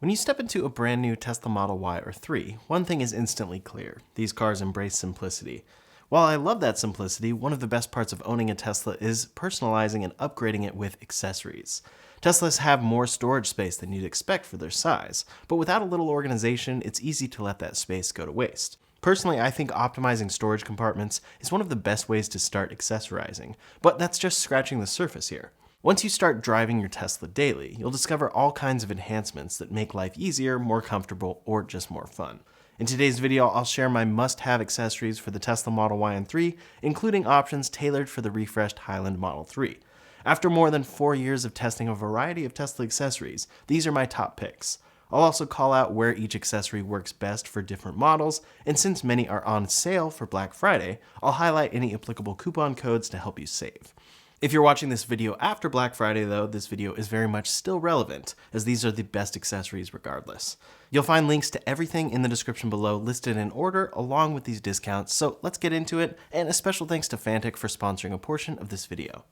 When you step into a brand new Tesla Model Y or 3, one thing is instantly clear. These cars embrace simplicity. While I love that simplicity, one of the best parts of owning a Tesla is personalizing and upgrading it with accessories. Teslas have more storage space than you'd expect for their size, but without a little organization, it's easy to let that space go to waste. Personally, I think optimizing storage compartments is one of the best ways to start accessorizing, but that's just scratching the surface here. Once you start driving your Tesla daily, you'll discover all kinds of enhancements that make life easier, more comfortable, or just more fun. In today's video, I'll share my must-have accessories for the Tesla Model Y and 3, including options tailored for the refreshed Highland Model 3. After more than 4 years of testing a variety of Tesla accessories, these are my top picks. I'll also call out where each accessory works best for different models, and since many are on sale for Black Friday, I'll highlight any applicable coupon codes to help you save. If you're watching this video after Black Friday though, this video is very much still relevant, as these are the best accessories regardless. You'll find links to everything in the description below listed in order along with these discounts, so let's get into it, and a special thanks to Fanttik for sponsoring a portion of this video.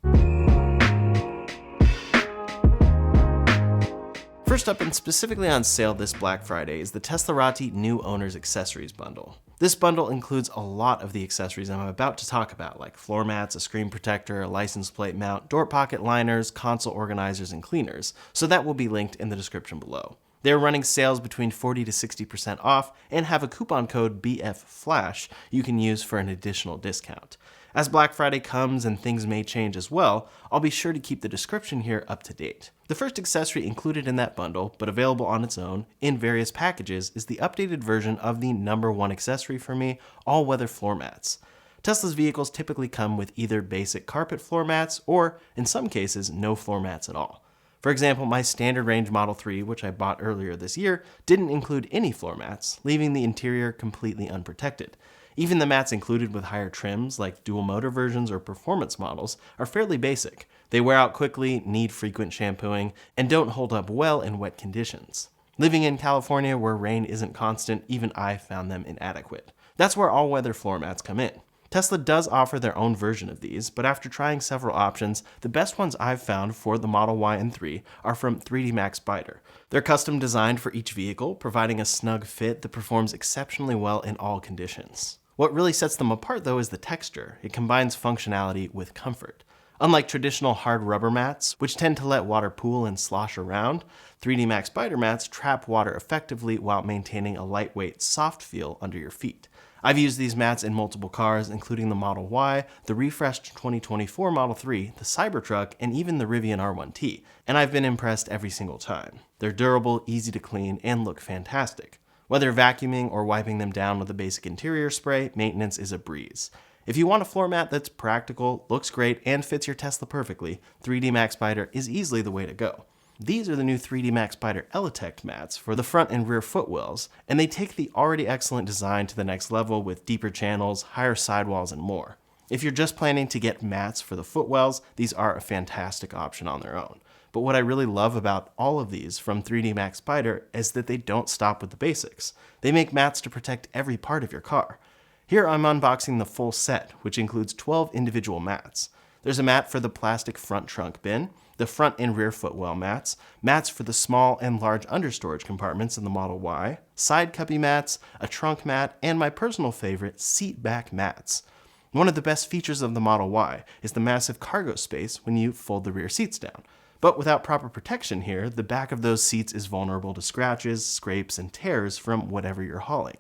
First up, and specifically on sale this Black Friday, is the Teslarati New Owners Accessories Bundle. This bundle includes a lot of the accessories I'm about to talk about, like floor mats, a screen protector, a license plate mount, door pocket liners, console organizers, and cleaners, so that will be linked in the description below. They're running sales between 40 to 60% off and have a coupon code BFFLASH you can use for an additional discount. As Black Friday comes and things may change as well, I'll be sure to keep the description here up to date. The first accessory included in that bundle, but available on its own in various packages, is the updated version of the #1 accessory for me, all-weather floor mats. Tesla's vehicles typically come with either basic carpet floor mats or, in some cases, no floor mats at all. For example, my standard range Model 3, which I bought earlier this year, didn't include any floor mats, leaving the interior completely unprotected. Even the mats included with higher trims, like dual motor versions or performance models, are fairly basic. They wear out quickly, need frequent shampooing, and don't hold up well in wet conditions. Living in California where rain isn't constant, even I found them inadequate. That's where all-weather floor mats come in. Tesla does offer their own version of these, but after trying several options, the best ones I've found for the Model Y and 3 are from 3D MagSafe. They're custom designed for each vehicle, providing a snug fit that performs exceptionally well in all conditions. What really sets them apart though is the texture. It combines functionality with comfort. Unlike traditional hard rubber mats, which tend to let water pool and slosh around, 3D MagSafe mats trap water effectively while maintaining a lightweight, soft feel under your feet. I've used these mats in multiple cars, including the Model Y, the refreshed 2024 Model 3, the Cybertruck, and even the Rivian R1T, and I've been impressed every single time. They're durable, easy to clean, and look fantastic. Whether vacuuming or wiping them down with a basic interior spray, maintenance is a breeze. If you want a floor mat that's practical, looks great, and fits your Tesla perfectly, 3D MagSafe is easily the way to go. These are the new 3D MagSafe Elitect mats for the front and rear footwells, and they take the already excellent design to the next level with deeper channels, higher sidewalls, and more. If you're just planning to get mats for the footwells, these are a fantastic option on their own. But what I really love about all of these from 3D MagSafe is that they don't stop with the basics. They make mats to protect every part of your car. Here I'm unboxing the full set, which includes 12 individual mats. There's a mat for the plastic front trunk bin, the front and rear footwell mats, mats for the small and large understorage compartments in the Model Y, side cubby mats, a trunk mat, and my personal favorite, seat back mats. One of the best features of the Model Y is the massive cargo space when you fold the rear seats down. But without proper protection here, the back of those seats is vulnerable to scratches, scrapes, and tears from whatever you're hauling.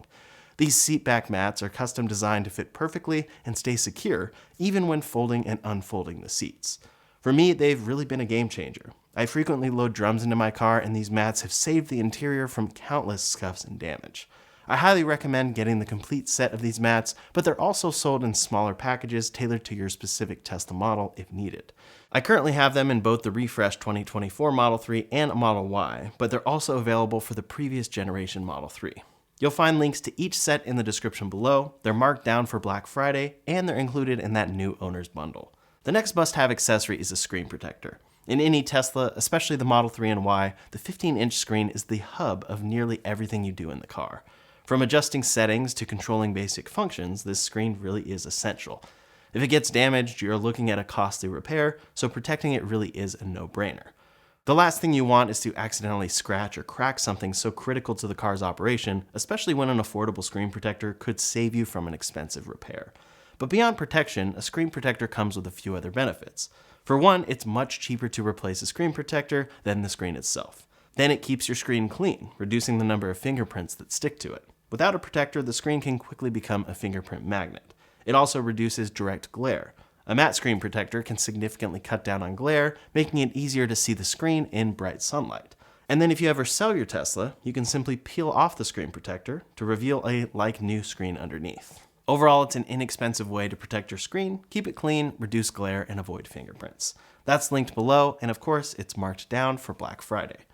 These seat back mats are custom designed to fit perfectly and stay secure, even when folding and unfolding the seats. For me, they've really been a game changer. I frequently load drums into my car, and these mats have saved the interior from countless scuffs and damage. I highly recommend getting the complete set of these mats, but they're also sold in smaller packages tailored to your specific Tesla model if needed. I currently have them in both the refreshed 2024 Model 3 and Model Y, but they're also available for the previous generation Model 3. You'll find links to each set in the description below. They're marked down for Black Friday, and they're included in that new owner's bundle. The next must-have accessory is a screen protector. In any Tesla, especially the Model 3 and Y, the 15-inch screen is the hub of nearly everything you do in the car. From adjusting settings to controlling basic functions, this screen really is essential. If it gets damaged, you're looking at a costly repair, so protecting it really is a no-brainer. The last thing you want is to accidentally scratch or crack something so critical to the car's operation, especially when an affordable screen protector could save you from an expensive repair. But beyond protection, a screen protector comes with a few other benefits. For one, it's much cheaper to replace a screen protector than the screen itself. Then it keeps your screen clean, reducing the number of fingerprints that stick to it. Without a protector, the screen can quickly become a fingerprint magnet. It also reduces direct glare. A matte screen protector can significantly cut down on glare, making it easier to see the screen in bright sunlight. And then if you ever sell your Tesla, you can simply peel off the screen protector to reveal a like-new screen underneath. Overall, it's an inexpensive way to protect your screen, keep it clean, reduce glare, and avoid fingerprints. That's linked below, and of course, it's marked down for Black Friday.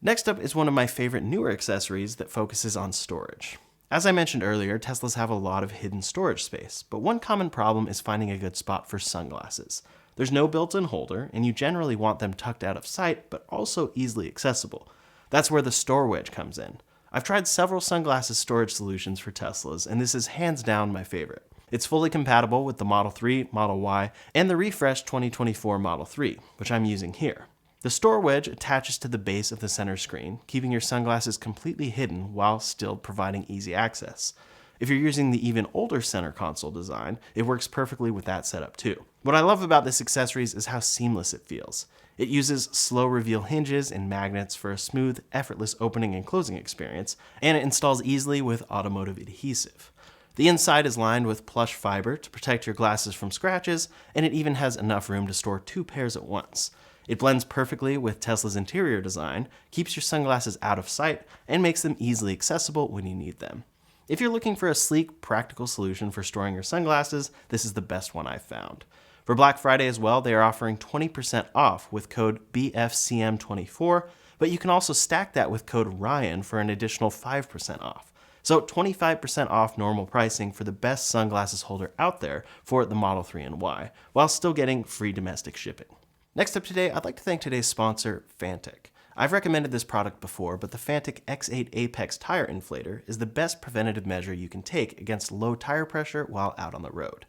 Next up is one of my favorite newer accessories that focuses on storage. As I mentioned earlier, Teslas have a lot of hidden storage space, but one common problem is finding a good spot for sunglasses. There's no built-in holder, and you generally want them tucked out of sight, but also easily accessible. That's where the StorWedge comes in. I've tried several sunglasses storage solutions for Teslas, and this is hands down my favorite. It's fully compatible with the Model 3, Model Y, and the refreshed 2024 Model 3, which I'm using here. The StorWedge attaches to the base of the center screen, keeping your sunglasses completely hidden while still providing easy access. If you're using the even older center console design, it works perfectly with that setup too. What I love about this accessory is how seamless it feels. It uses slow reveal hinges and magnets for a smooth, effortless opening and closing experience, and it installs easily with automotive adhesive. The inside is lined with plush fiber to protect your glasses from scratches, and it even has enough room to store 2 pairs at once. It blends perfectly with Tesla's interior design, keeps your sunglasses out of sight, and makes them easily accessible when you need them. If you're looking for a sleek, practical solution for storing your sunglasses, this is the best one I've found. For Black Friday as well, they are offering 20% off with code BFCM24, but you can also stack that with code Ryan for an additional 5% off. So 25% off normal pricing for the best sunglasses holder out there for the Model 3 and Y, while still getting free domestic shipping. Next up today, I'd like to thank today's sponsor, Fanttik. I've recommended this product before, but the Fanttik X8 Apex tire inflator is the best preventative measure you can take against low tire pressure while out on the road.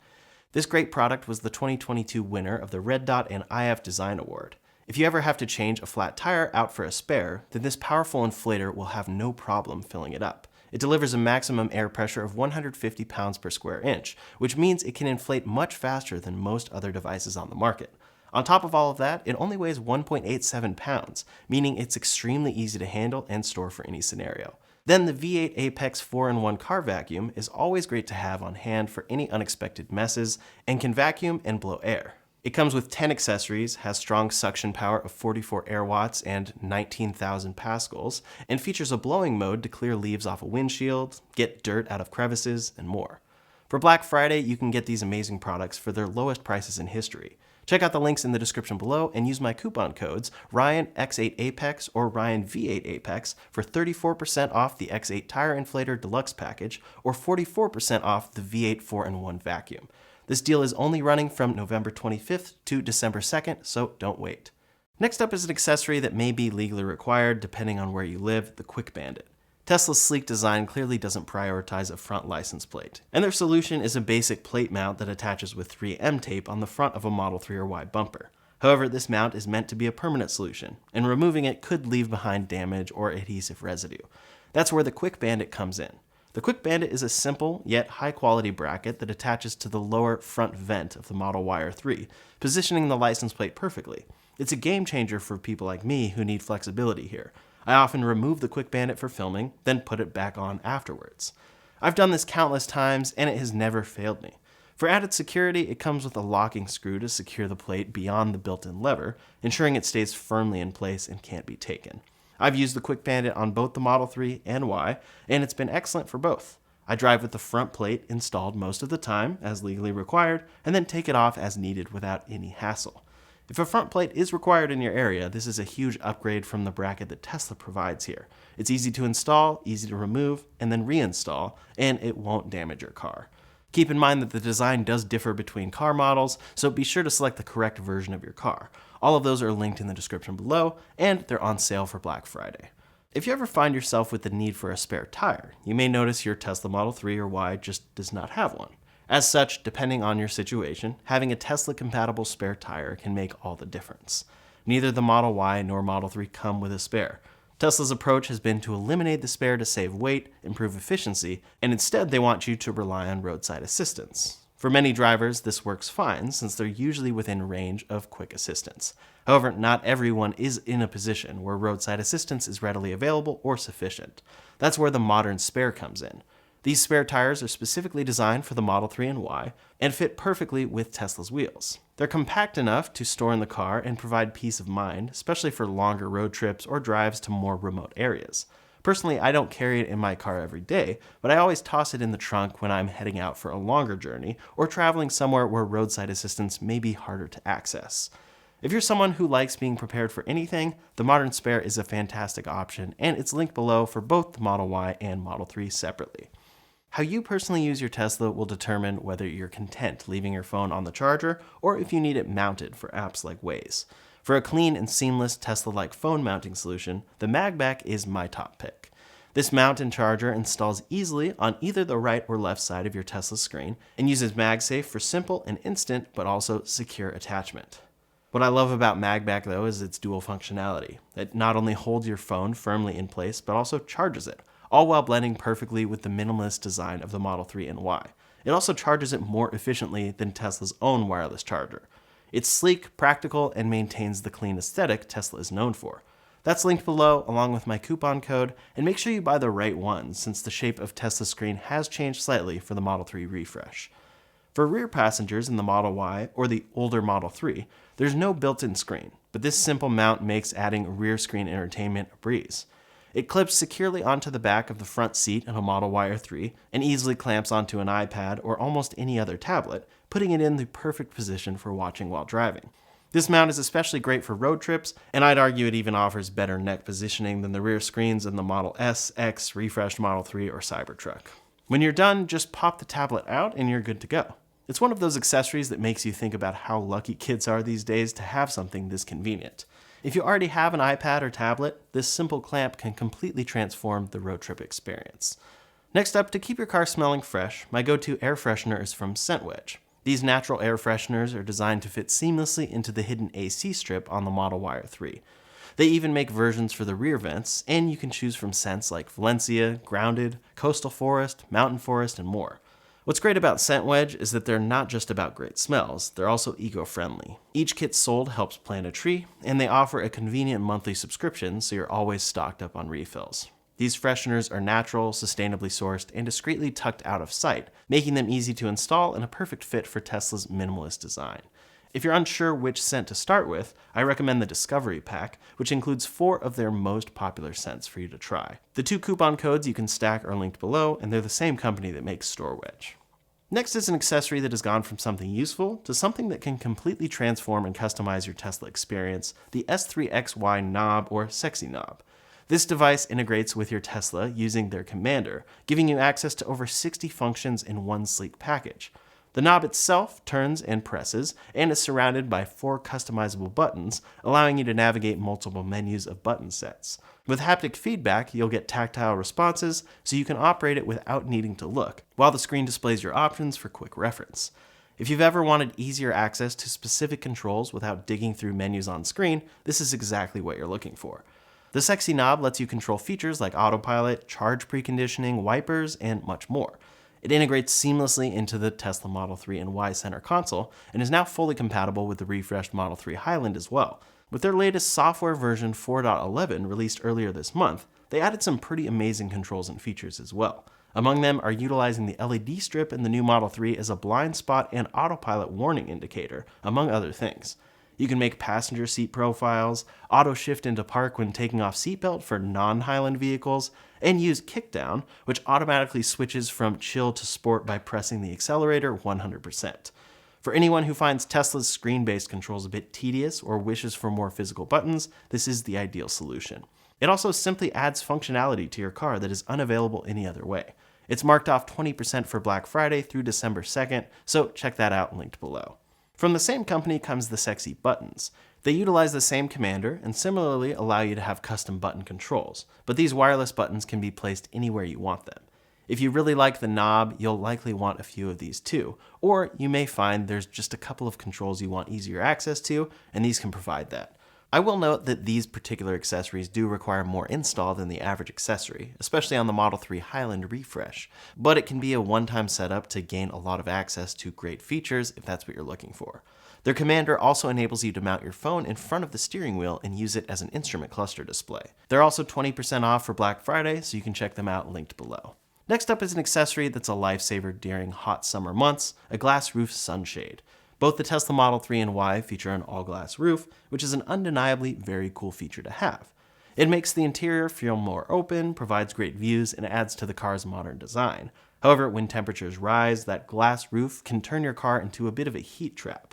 This great product was the 2022 winner of the Red Dot and IF Design Award. If you ever have to change a flat tire out for a spare, then this powerful inflator will have no problem filling it up. It delivers a maximum air pressure of 150 pounds per square inch, which means it can inflate much faster than most other devices on the market. On top of all of that, it only weighs 1.87 pounds, meaning it's extremely easy to handle and store for any scenario. Then the V8 Apex 4-in-1 car vacuum is always great to have on hand for any unexpected messes and can vacuum and blow air. It comes with 10 accessories, has strong suction power of 44 air watts and 19,000 pascals, and features a blowing mode to clear leaves off a windshield, get dirt out of crevices, and more. For Black Friday, you can get these amazing products for their lowest prices in history. Check out the links in the description below and use my coupon codes Ryan X8 Apex or Ryan V8 Apex for 34% off the X8 Tire Inflator Deluxe package or 44% off the V8 4-in-1 vacuum. This deal is only running from November 25th to December 2nd, so don't wait. Next up is an accessory that may be legally required depending on where you live, the Quick Bandit. Tesla's sleek design clearly doesn't prioritize a front license plate, and their solution is a basic plate mount that attaches with 3M tape on the front of a Model 3 or Y bumper. However, this mount is meant to be a permanent solution, and removing it could leave behind damage or adhesive residue. That's where the Quick Bandit comes in. The Quick Bandit is a simple, yet high-quality bracket that attaches to the lower front vent of the Model Y or 3, positioning the license plate perfectly. It's a game changer for people like me who need flexibility here. I often remove the Quick Bandit for filming, then put it back on afterwards. I've done this countless times, and it has never failed me. For added security, it comes with a locking screw to secure the plate beyond the built-in lever, ensuring it stays firmly in place and can't be taken. I've used the Quick Bandit on both the Model 3 and Y, and it's been excellent for both. I drive with the front plate installed most of the time, as legally required, and then take it off as needed without any hassle. If a front plate is required in your area, this is a huge upgrade from the bracket that Tesla provides here. It's easy to install, easy to remove, and then reinstall, and it won't damage your car. Keep in mind that the design does differ between car models, so be sure to select the correct version of your car. All of those are linked in the description below, and they're on sale for Black Friday. If you ever find yourself with the need for a spare tire, you may notice your Tesla Model 3 or Y just does not have one. As such, depending on your situation, having a Tesla-compatible spare tire can make all the difference. Neither the Model Y nor Model 3 come with a spare. Tesla's approach has been to eliminate the spare to save weight, improve efficiency, and instead they want you to rely on roadside assistance. For many drivers, this works fine since they're usually within range of quick assistance. However, not everyone is in a position where roadside assistance is readily available or sufficient. That's where the modern spare comes in. These spare tires are specifically designed for the Model 3 and Y and fit perfectly with Tesla's wheels. They're compact enough to store in the car and provide peace of mind, especially for longer road trips or drives to more remote areas. Personally, I don't carry it in my car every day, but I always toss it in the trunk when I'm heading out for a longer journey or traveling somewhere where roadside assistance may be harder to access. If you're someone who likes being prepared for anything, the modern spare is a fantastic option, and it's linked below for both the Model Y and Model 3 separately. How you personally use your Tesla will determine whether you're content leaving your phone on the charger or if you need it mounted for apps like Waze. For a clean and seamless Tesla-like phone mounting solution, the MagBak is my top pick. This mount and charger installs easily on either the right or left side of your Tesla screen and uses MagSafe for simple and instant but also secure attachment. What I love about MagBak though is its dual functionality. It not only holds your phone firmly in place but also charges it, all while blending perfectly with the minimalist design of the Model 3 and Y. It also charges it more efficiently than Tesla's own wireless charger. It's sleek, practical, and maintains the clean aesthetic Tesla is known for. That's linked below along with my coupon code, and make sure you buy the right one since the shape of Tesla's screen has changed slightly for the Model 3 refresh. For rear passengers in the Model Y or the older Model 3, there's no built-in screen, but this simple mount makes adding rear screen entertainment a breeze. It clips securely onto the back of the front seat of a Model Y or 3 and easily clamps onto an iPad or almost any other tablet, putting it in the perfect position for watching while driving. This mount is especially great for road trips, and I'd argue it even offers better neck positioning than the rear screens in the Model S, X, refreshed Model 3, or Cybertruck. When you're done, just pop the tablet out and you're good to go. It's one of those accessories that makes you think about how lucky kids are these days to have something this convenient. If you already have an iPad or tablet, this simple clamp can completely transform the road trip experience. Next up, to keep your car smelling fresh, my go-to air freshener is from StorWedge. These natural air fresheners are designed to fit seamlessly into the hidden AC strip on the Model Y or 3. They even make versions for the rear vents, and you can choose from scents like Valencia, Grounded, Coastal Forest, Mountain Forest, and more. What's great about StorWedge is that they're not just about great smells, they're also eco-friendly. Each kit sold helps plant a tree, and they offer a convenient monthly subscription so you're always stocked up on refills. These fresheners are natural, sustainably sourced, and discreetly tucked out of sight, making them easy to install and a perfect fit for Tesla's minimalist design. If you're unsure which scent to start with, I recommend the Discovery Pack, which includes 4 of their most popular scents for you to try. The 2 coupon codes you can stack are linked below, and they're the same company that makes StorWedge. Next is an accessory that has gone from something useful to something that can completely transform and customize your Tesla experience, the S3XY Knob or Sexy Knob. This device integrates with your Tesla using their commander, giving you access to over 60 functions in one sleek package. The knob itself turns and presses, and is surrounded by 4 customizable buttons, allowing you to navigate multiple menus of button sets. With haptic feedback, you'll get tactile responses, so you can operate it without needing to look, while the screen displays your options for quick reference. If you've ever wanted easier access to specific controls without digging through menus on screen, this is exactly what you're looking for. The Sexy Knob lets you control features like autopilot, charge preconditioning, wipers, and much more. It integrates seamlessly into the Tesla Model 3 and Y center console, and is now fully compatible with the refreshed Model 3 Highland as well. With their latest software version 4.11 released earlier this month, they added some pretty amazing controls and features as well. Among them are utilizing the LED strip in the new Model 3 as a blind spot and autopilot warning indicator, among other things. You can make passenger seat profiles, auto shift into park when taking off seatbelt for non-Highland vehicles, and use kickdown, which automatically switches from chill to sport by pressing the accelerator 100%. For anyone who finds Tesla's screen-based controls a bit tedious or wishes for more physical buttons, this is the ideal solution. It also simply adds functionality to your car that is unavailable any other way. It's marked off 20% for Black Friday through December 2nd, so check that out linked below. From the same company comes the Sexy Buttons. They utilize the same commander and similarly allow you to have custom button controls, but these wireless buttons can be placed anywhere you want them. If you really like the knob, you'll likely want a few of these too, or you may find there's just a couple of controls you want easier access to, and these can provide that. I will note that these particular accessories do require more install than the average accessory, especially on the Model 3 Highland refresh, but it can be a one-time setup to gain a lot of access to great features if that's what you're looking for. Their commander also enables you to mount your phone in front of the steering wheel and use it as an instrument cluster display. They're also 20% off for Black Friday, so you can check them out linked below. Next up is an accessory that's a lifesaver during hot summer months, a glass roof sunshade. Both the Tesla Model 3 and Y feature an all-glass roof, which is an undeniably very cool feature to have. It makes the interior feel more open, provides great views, and adds to the car's modern design. However, when temperatures rise, that glass roof can turn your car into a bit of a heat trap.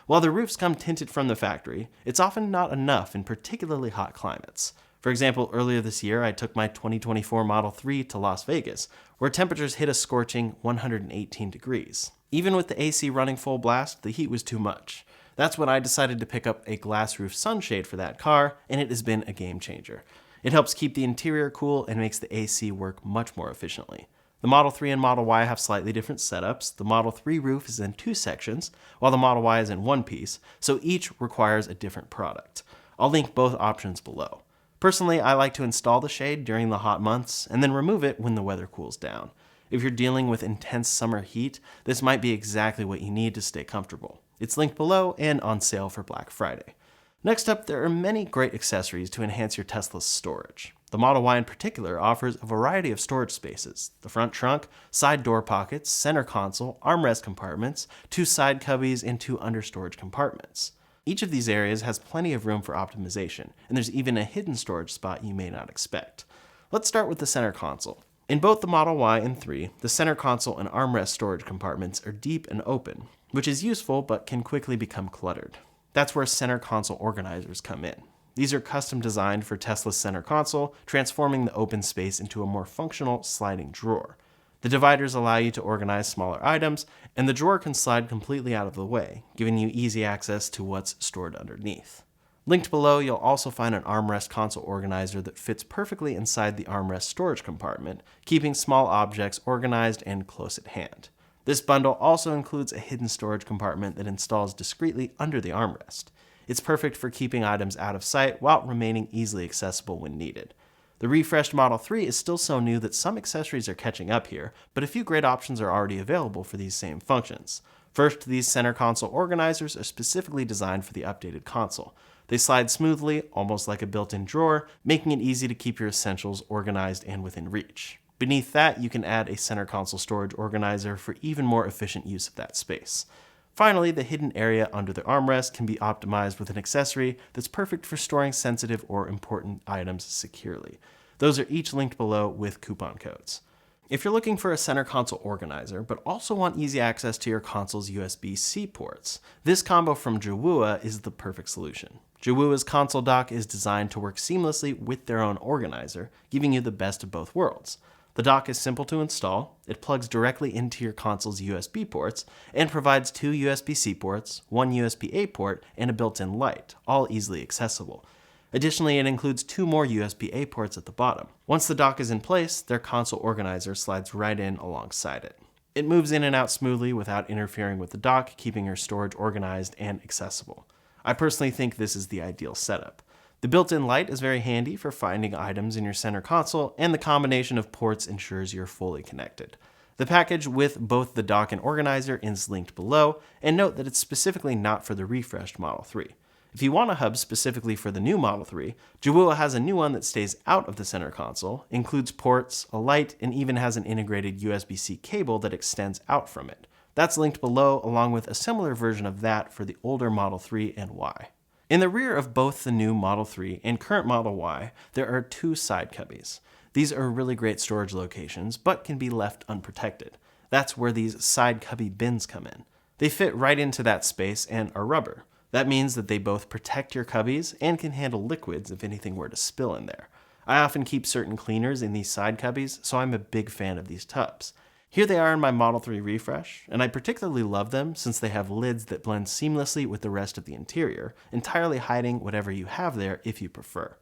While the roofs come tinted from the factory, it's often not enough in particularly hot climates. For example, earlier this year, I took my 2024 Model 3 to Las Vegas, where temperatures hit a scorching 118 degrees. Even with the AC running full blast, the heat was too much. That's when I decided to pick up a glass roof sunshade for that car, and it has been a game changer. It helps keep the interior cool and makes the AC work much more efficiently. The Model 3 and Model Y have slightly different setups. The Model 3 roof is in 2 sections, while the Model Y is in 1 piece, so each requires a different product. I'll link both options below. Personally, I like to install the shade during the hot months and then remove it when the weather cools down. If you're dealing with intense summer heat, this might be exactly what you need to stay comfortable. It's linked below and on sale for Black Friday. Next up, there are many great accessories to enhance your Tesla's storage. The Model Y in particular offers a variety of storage spaces: the front trunk, side door pockets, center console, armrest compartments, 2 side cubbies, and 2 understorage compartments. Each of these areas has plenty of room for optimization, and there's even a hidden storage spot you may not expect. Let's start with the center console. In both the Model Y and 3, the center console and armrest storage compartments are deep and open, which is useful but can quickly become cluttered. That's where center console organizers come in. These are custom designed for Tesla's center console, transforming the open space into a more functional sliding drawer. The dividers allow you to organize smaller items, and the drawer can slide completely out of the way, giving you easy access to what's stored underneath. Linked below, you'll also find an armrest console organizer that fits perfectly inside the armrest storage compartment, keeping small objects organized and close at hand. This bundle also includes a hidden storage compartment that installs discreetly under the armrest. It's perfect for keeping items out of sight while remaining easily accessible when needed. The refreshed Model 3 is still so new that some accessories are catching up here, but a few great options are already available for these same functions. First, these center console organizers are specifically designed for the updated console. They slide smoothly, almost like a built-in drawer, making it easy to keep your essentials organized and within reach. Beneath that, you can add a center console storage organizer for even more efficient use of that space. Finally, the hidden area under the armrest can be optimized with an accessory that's perfect for storing sensitive or important items securely. Those are each linked below with coupon codes. If you're looking for a center console organizer, but also want easy access to your console's USB-C ports, this combo from Jowua is the perfect solution. Jowua's console dock is designed to work seamlessly with their own organizer, giving you the best of both worlds. The dock is simple to install, it plugs directly into your console's USB ports, and provides 2 USB-C ports, 1 USB-A port, and a built-in light, all easily accessible. Additionally, it includes 2 more USB-A ports at the bottom. Once the dock is in place, their console organizer slides right in alongside it. It moves in and out smoothly without interfering with the dock, keeping your storage organized and accessible. I personally think this is the ideal setup. The built-in light is very handy for finding items in your center console, and the combination of ports ensures you're fully connected. The package with both the dock and organizer is linked below, and note that it's specifically not for the refreshed Model 3. If you want a hub specifically for the new Model 3, Jowua has a new one that stays out of the center console, includes ports, a light, and even has an integrated USB-C cable that extends out from it. That's linked below, along with a similar version of that for the older Model 3 and Y. In the rear of both the new Model 3 and current Model Y, there are 2 side cubbies. These are really great storage locations, but can be left unprotected. That's where these side cubby bins come in. They fit right into that space and are rubber. That means that they both protect your cubbies and can handle liquids if anything were to spill in there. I often keep certain cleaners in these side cubbies, so I'm a big fan of these tubs. Here they are in my Model 3 refresh, and I particularly love them since they have lids that blend seamlessly with the rest of the interior, entirely hiding whatever you have there if you prefer.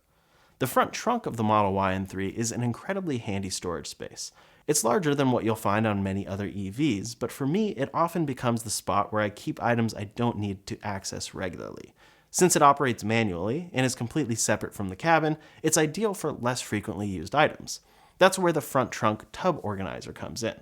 The front trunk of the Model Y and 3 is an incredibly handy storage space. It's larger than what you'll find on many other EVs, but for me, it often becomes the spot where I keep items I don't need to access regularly. Since it operates manually and is completely separate from the cabin, it's ideal for less frequently used items. That's where the front trunk tub organizer comes in.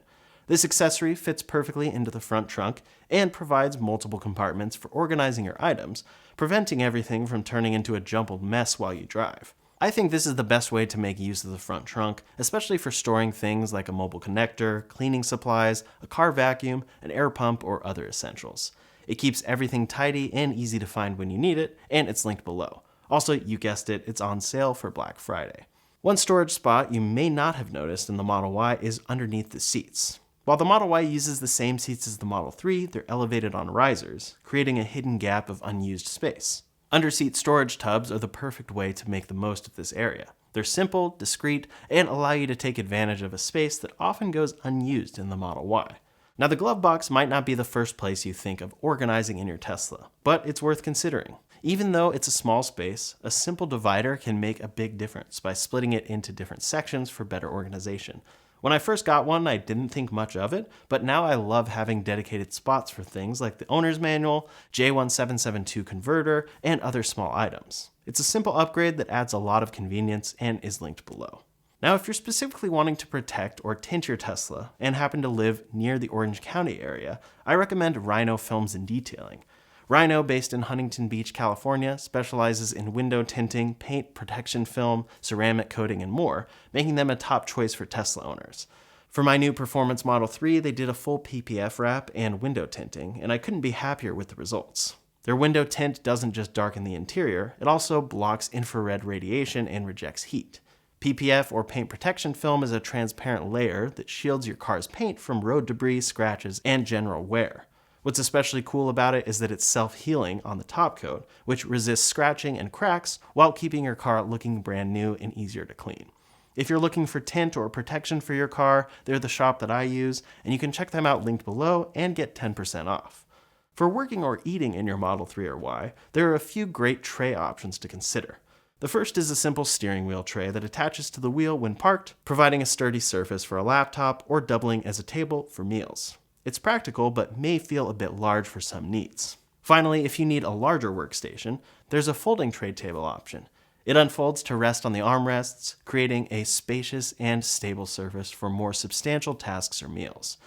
This accessory fits perfectly into the front trunk and provides multiple compartments for organizing your items, preventing everything from turning into a jumbled mess while you drive. I think this is the best way to make use of the front trunk, especially for storing things like a mobile connector, cleaning supplies, a car vacuum, an air pump, or other essentials. It keeps everything tidy and easy to find when you need it, and it's linked below. Also, you guessed it, it's on sale for Black Friday. One storage spot you may not have noticed in the Model Y is underneath the seats. While the Model Y uses the same seats as the Model 3, they're elevated on risers, creating a hidden gap of unused space. Underseat storage tubs are the perfect way to make the most of this area. They're simple, discreet, and allow you to take advantage of a space that often goes unused in the Model Y. Now, the glove box might not be the first place you think of organizing in your Tesla, but it's worth considering. Even though it's a small space, a simple divider can make a big difference by splitting it into different sections for better organization. When I first got one, I didn't think much of it, but now I love having dedicated spots for things like the owner's manual, J1772 converter, and other small items. It's a simple upgrade that adds a lot of convenience and is linked below. Now, if you're specifically wanting to protect or tint your Tesla and happen to live near the Orange County area, I recommend Rhino Films and Detailing. Rhino, based in Huntington Beach, California, specializes in window tinting, paint protection film, ceramic coating, and more, making them a top choice for Tesla owners. For my new Performance Model 3, they did a full PPF wrap and window tinting, and I couldn't be happier with the results. Their window tint doesn't just darken the interior, it also blocks infrared radiation and rejects heat. PPF, or paint protection film, is a transparent layer that shields your car's paint from road debris, scratches, and general wear. What's especially cool about it is that it's self-healing on the top coat, which resists scratching and cracks while keeping your car looking brand new and easier to clean. If you're looking for tint or protection for your car, they're the shop that I use, and you can check them out linked below and get 10% off. For working or eating in your Model 3 or Y, there are a few great tray options to consider. The first is a simple steering wheel tray that attaches to the wheel when parked, providing a sturdy surface for a laptop or doubling as a table for meals. It's practical, but may feel a bit large for some needs. Finally, if you need a larger workstation, there's a folding tray table option. It unfolds to rest on the armrests, creating a spacious and stable surface for more substantial tasks or meals.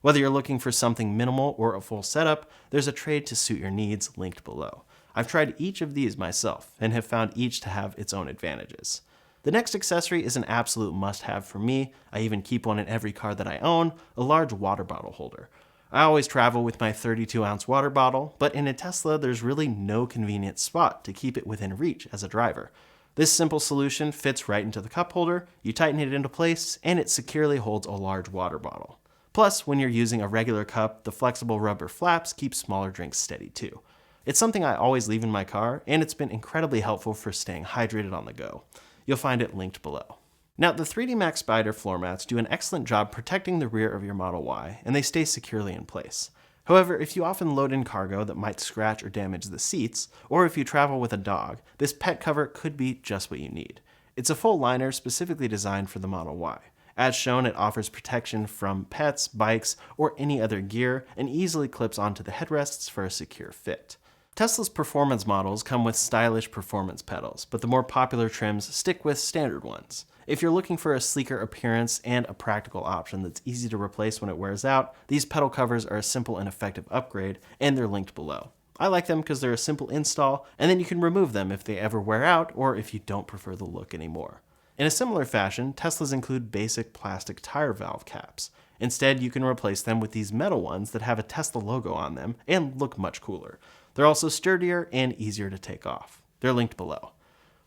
Whether you're looking for something minimal or a full setup, there's a tray to suit your needs linked below. I've tried each of these myself and have found each to have its own advantages. The next accessory is an absolute must-have for me. I even keep one in every car that I own, a large water bottle holder. I always travel with my 32-ounce water bottle, but in a Tesla, there's really no convenient spot to keep it within reach as a driver. This simple solution fits right into the cup holder, you tighten it into place, and it securely holds a large water bottle. Plus, when you're using a regular cup, the flexible rubber flaps keep smaller drinks steady too. It's something I always leave in my car, and it's been incredibly helpful for staying hydrated on the go. You'll find it linked below. Now, the 3D Max Spider floor mats do an excellent job protecting the rear of your Model Y, and they stay securely in place. However, if you often load in cargo that might scratch or damage the seats, or if you travel with a dog, this pet cover could be just what you need. It's a full liner specifically designed for the Model Y. As shown, it offers protection from pets, bikes, or any other gear, and easily clips onto the headrests for a secure fit. Tesla's performance models come with stylish performance pedals, but the more popular trims stick with standard ones. If you're looking for a sleeker appearance and a practical option that's easy to replace when it wears out, these pedal covers are a simple and effective upgrade, and they're linked below. I like them because they're a simple install, and then you can remove them if they ever wear out or if you don't prefer the look anymore. In a similar fashion, Teslas include basic plastic tire valve caps. Instead, you can replace them with these metal ones that have a Tesla logo on them and look much cooler. They're also sturdier and easier to take off. They're linked below.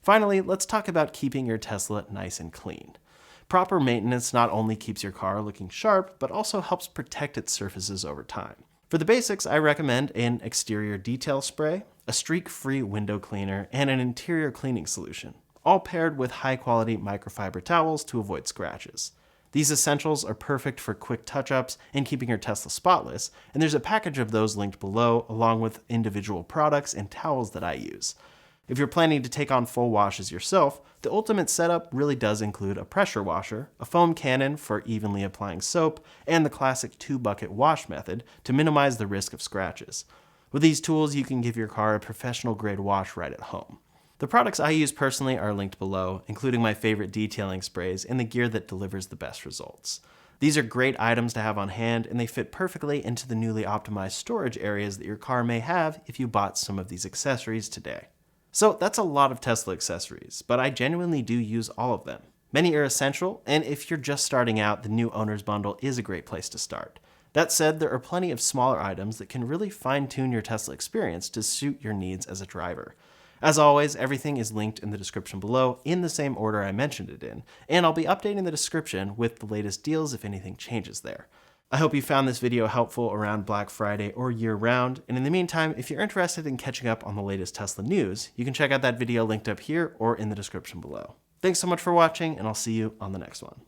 Finally, let's talk about keeping your Tesla nice and clean. Proper maintenance not only keeps your car looking sharp, but also helps protect its surfaces over time. For the basics, I recommend an exterior detail spray, a streak-free window cleaner, and an interior cleaning solution, all paired with high-quality microfiber towels to avoid scratches. These essentials are perfect for quick touch-ups and keeping your Tesla spotless, and there's a package of those linked below along with individual products and towels that I use. If you're planning to take on full washes yourself, the ultimate setup really does include a pressure washer, a foam cannon for evenly applying soap, and the classic 2-bucket wash method to minimize the risk of scratches. With these tools, you can give your car a professional grade wash right at home. The products I use personally are linked below, including my favorite detailing sprays and the gear that delivers the best results. These are great items to have on hand, and they fit perfectly into the newly optimized storage areas that your car may have if you bought some of these accessories today. So that's a lot of Tesla accessories, but I genuinely do use all of them. Many are essential, and if you're just starting out, the new owner's bundle is a great place to start. That said, there are plenty of smaller items that can really fine-tune your Tesla experience to suit your needs as a driver. As always, everything is linked in the description below in the same order I mentioned it in, and I'll be updating the description with the latest deals if anything changes there. I hope you found this video helpful around Black Friday or year-round, and in the meantime, if you're interested in catching up on the latest Tesla news, you can check out that video linked up here or in the description below. Thanks so much for watching, and I'll see you on the next one.